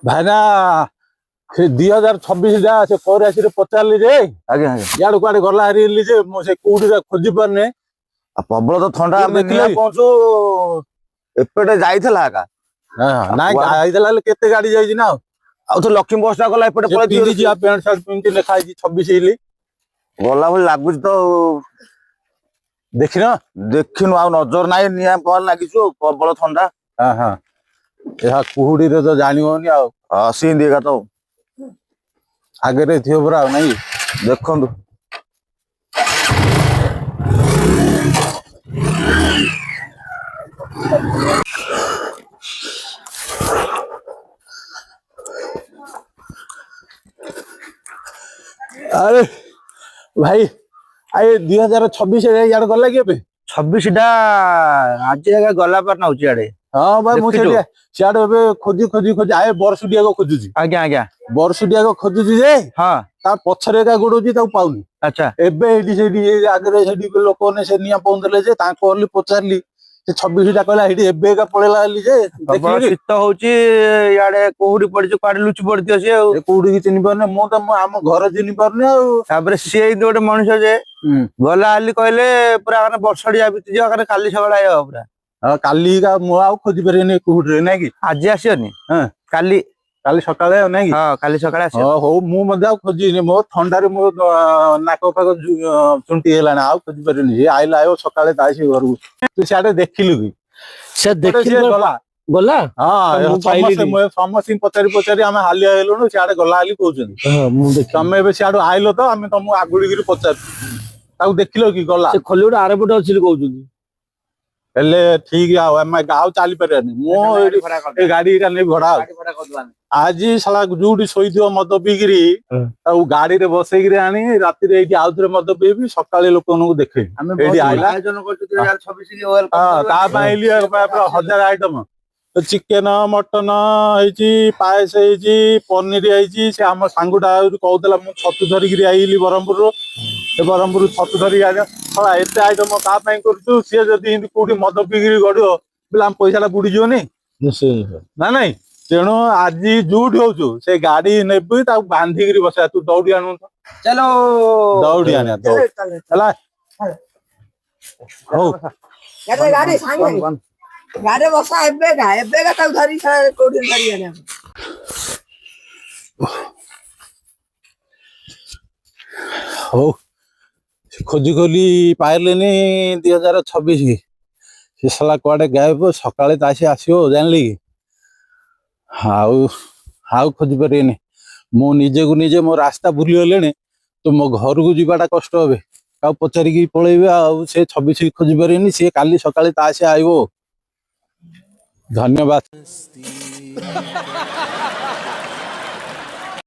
भाईना से 2026 जा से पौरासी पचारि जे आज्ञा यार कुआडे गला हरी जे मो से कोडी खोजी पारने प्रबल तो थंडा देखिले पहुंचू एपटे जाइथला का हां ना आइदला केते गाड़ी जाई ना आ तो लक्ष्मी बसटा गला एपटे पळे पिंदी जी पैंट शर्ट पिंदी लिखा है 26 इली गला भली लागुच तो देखिना देखिनु आ नजर नाही निया पल लागिछु प्रबल ठंडा हां हां यहा कुहुडी रे तो जानि होनी आ सीन देगा तो आगे रे थियो बरा नहीं देखंदु अरे भाई आए 2026 यार गला के 26 टा आज जगह गला पर नाउची आडे हां भाई मु सेडी सियाडे बे खोजी आए बरसुडिया को खोजुजी आज्ञा बरसुडिया को खोजुजी जे हां ता पछरे का गोडोजी ता पाउनी अच्छा एबे एडी सेडी आगे सेडी लोक ने से निया पौंदले जे ता कोली पचारली से 26 टा कहला एडी एबे का पळेला ली जे देखि शीत होची याडे कोहुडी पड़छ पाडे लुचि पड़तियो से कोहुडी की चिनि परने मो त हम घर चिनि परने आ ताबरे से गोटे मनुष्य जे गला आली कहले पूरा कने बरसडिया बिति जो कने काली सगळा आयो पूरा हां काली का मो आ खोजी परने कोहुडी रे नै कि आज आसियोनी हां काली काली सकाळे नै कि हां काली सकाळे आसियो हो मु मध्य आ खोजी ने मो ठंडा रे मो नाको फाको चुंटी हेला ना आ खोजी परने जे आइला आयो सकाळे तासी घर तू सियाडे देखिलु कि से देखिल गला गला हां समस्त पचारि आमे हालिया हेलुनु सियाडे गला हाली कहउछन हां मु देख तमे बे सियाडो आइलो तो आमे तुम आगुडी गिरी पचार ताऊ देखिलो कि गला से खोलियोड आरपट अछि कहउछन हेले ठीक आ हम गाव चाली परनी मो ए गाड़ी का नै भड़ा आज साला जुडी सोइथियो मद पीगिरी ताऊ गाड़ी रे बसै गिरी आनी राती रे एठी आउथरे मद पीबी सकाळे लोकन को देखे एठी आइला आयोजन करछु 2026 की वेलकम हां ता पाइली पूरा 1000 आइटम चिकेन मटन हेची पायस हेची पनीर हेची से हम सांगुडा कहउतला मु छतु धरि गिरी आइली बरहमपुर रो ए बरहमपुर छतु धरि आ साला एते आइटम का पई करछु से जदी हिंदी कोठी मद पीगिरी गडियो बिला हम पैसा ला बुडी जो नै ना नहीं तेणु आज जुट होचु से गाड़ी नेबी ता बांधी गिरी बसा तू दौड़ी आनु तो चलो दौड़ी आने दौड़ चला हो गाड़ी गाड़ी सांगे गाड़ी बसा एबे का ता धरी कोठी धरी आने हो खोजी खोली पाइलेनी 2026 की से साला कुआडे गायब सकाळे तासी आसियो जानली हाउ हाउ खोजी परिनी मो निजे को निजे मो रास्ता भूली गलेने तो मो घर को जीवाटा कष्ट होबे का पचारि की पळेबे आ से 26 खोजी परिनी से काली सकाळे तासी आइबो धन्यवाद